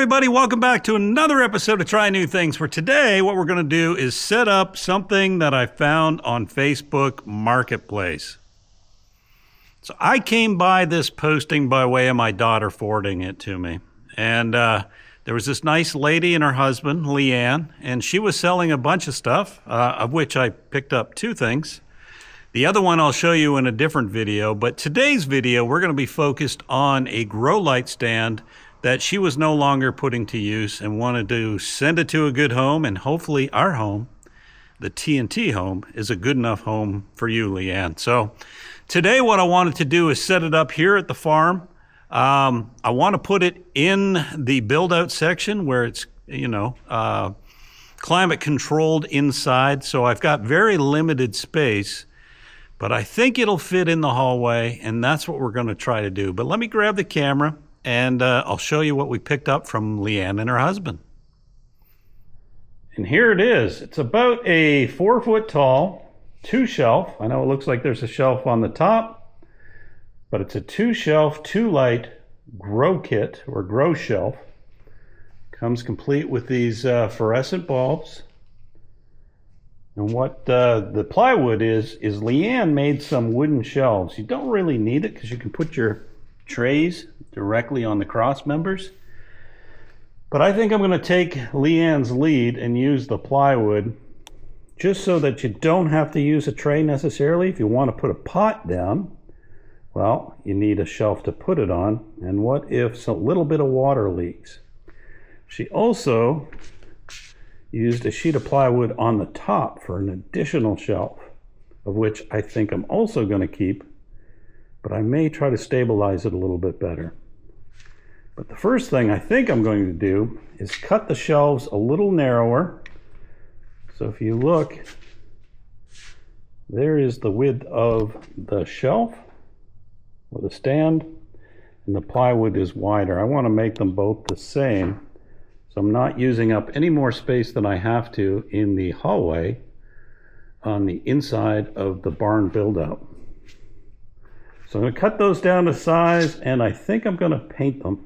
everybody. Welcome back to another episode of Try New Things. For today, what we're going to do is set up something that I found on Facebook Marketplace. So I came by this posting by way of my daughter forwarding it to me. And there was this nice lady and her husband, Leanne, and she was selling a bunch of stuff, of which I picked up two things. The other one I'll show you in a different video, but today's video, we're going to be focused on a grow light stand that she was no longer putting to use and wanted to send it to a good home, and hopefully our home, the TNT home, is a good enough home for you, Leanne. So today what I wanted to do is set it up here at the farm. I want to put it in the build out section where it's, climate controlled inside. So I've got very limited space, but I think it'll fit in the hallway, and that's what we're going to try to do. But let me grab the camera and I'll show you what we picked up from Leanne and her husband. And here it is. It's about a 4 foot tall, 2 shelf. I know it looks like there's a shelf on the top, but it's a 2 shelf, 2 light grow kit or grow shelf. Comes complete with these fluorescent bulbs. And what the plywood is Leanne made some wooden shelves. You don't really need it because you can put your trays directly on the cross members. But I think I'm going to take Leanne's lead and use the plywood just so that you don't have to use a tray necessarily. If you want to put a pot down, well, you need a shelf to put it on. And what if a little bit of water leaks? She also used a sheet of plywood on the top for an additional shelf, of which I think I'm also going to keep, but I may try to stabilize it a little bit better. But the first thing I think I'm going to do is cut the shelves a little narrower. So if you look, there is the width of the shelf or the stand, and the plywood is wider. I want to make them both the same, so I'm not using up any more space than I have to in the hallway on the inside of the barn build out. So I'm going to cut those down to size, and I think I'm going to paint them.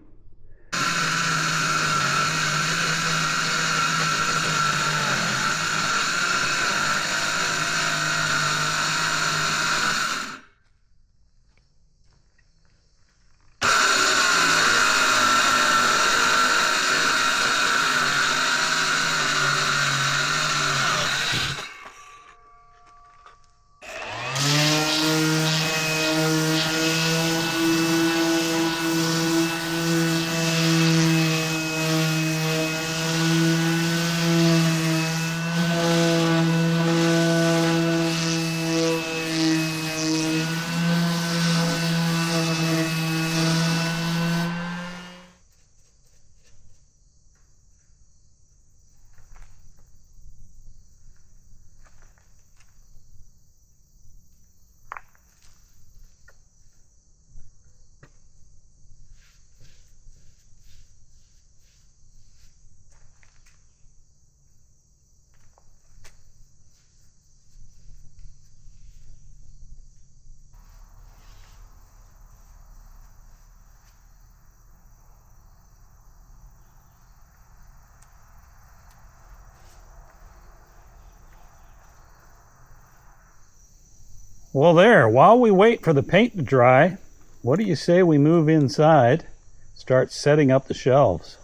Well there, while we wait for the paint to dry, what do you say we move inside, start setting up the shelves?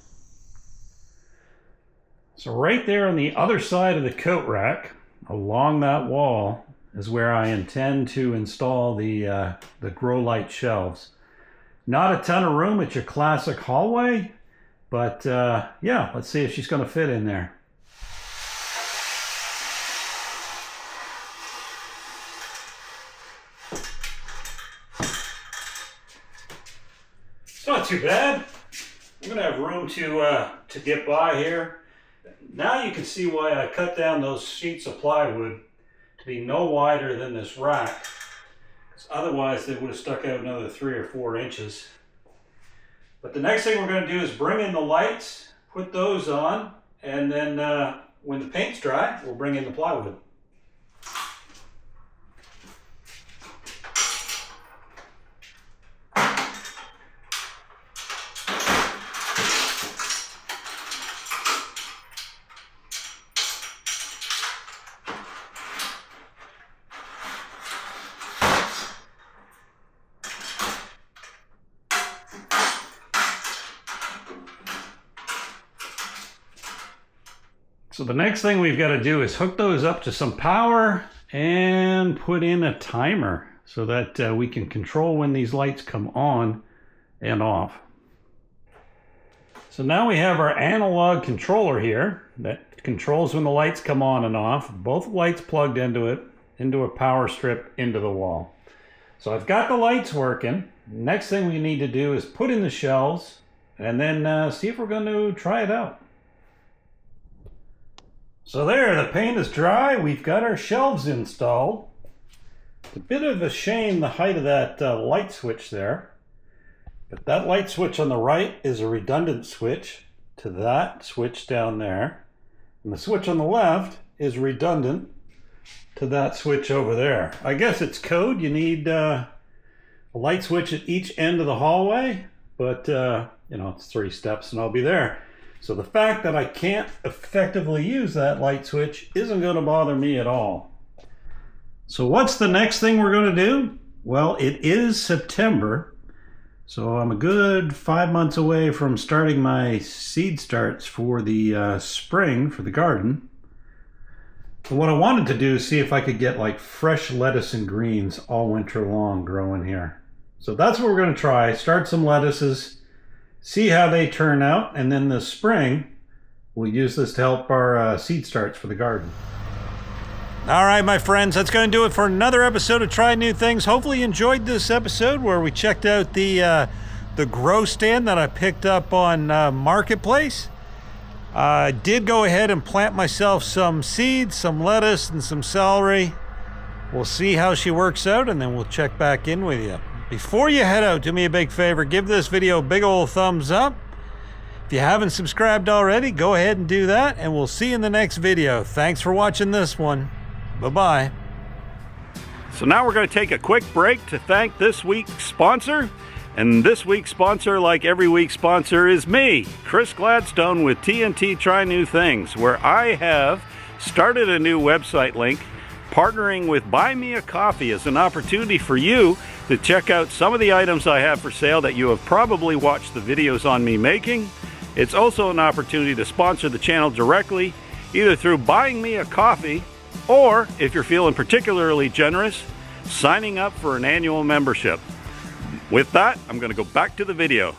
So right there on the other side of the coat rack, along that wall, is where I intend to install the grow light shelves. Not a ton of room, it's your classic hallway, but yeah, let's see if she's going to fit in there. It's not too bad. I'm going to have room to get by here. Now you can see why I cut down those sheets of plywood to be no wider than this rack. Otherwise they would have stuck out another 3 or 4 inches. But the next thing we're going to do is bring in the lights, put those on, and then when the paint's dry, we'll bring in the plywood. So the next thing we've got to do is hook those up to some power and put in a timer so that we can control when these lights come on and off. So now we have our analog controller here that controls when the lights come on and off. Both lights plugged into it, into a power strip into the wall. So I've got the lights working. Next thing we need to do is put in the shelves and then see if we're going to try it out. So there, the paint is dry. We've got our shelves installed. It's a bit of a shame the height of that light switch there. But that light switch on the right is a redundant switch to that switch down there. And the switch on the left is redundant to that switch over there. I guess it's code. You need a light switch at each end of the hallway. But, you know, it's 3 steps and I'll be there. So the fact that I can't effectively use that light switch isn't going to bother me at all. So what's the next thing we're going to do? Well, it is September. So I'm a good 5 months away from starting my seed starts for the spring for the garden. But what I wanted to do is see if I could get like fresh lettuce and greens all winter long growing here. So that's what we're going to try. Start some lettuces, see how they turn out, and then this spring we'll use this to help our seed starts for the garden. All right, my friends, that's going to do it for another episode of Try New Things. Hopefully you enjoyed this episode where we checked out the grow stand that I picked up on Marketplace. I did go ahead and plant myself some seeds, some lettuce, and some celery. We'll see how she works out, and then we'll check back in with you. Before you head out, do me a big favor. Give this video a big old thumbs up. If you haven't subscribed already, go ahead and do that, and we'll see you in the next video. Thanks for watching this one. Bye-bye. So now we're going to take a quick break to thank this week's sponsor. And this week's sponsor, like every week's sponsor, is me, Chris Gladstone with TNT Try New Things, where I have started a new website link partnering with Buy Me a Coffee as an opportunity for you to check out some of the items I have for sale that you have probably watched the videos on me making. It's also an opportunity to sponsor the channel directly, either through buying me a coffee, or, if you're feeling particularly generous, signing up for an annual membership. With that, I'm going to go back to the video.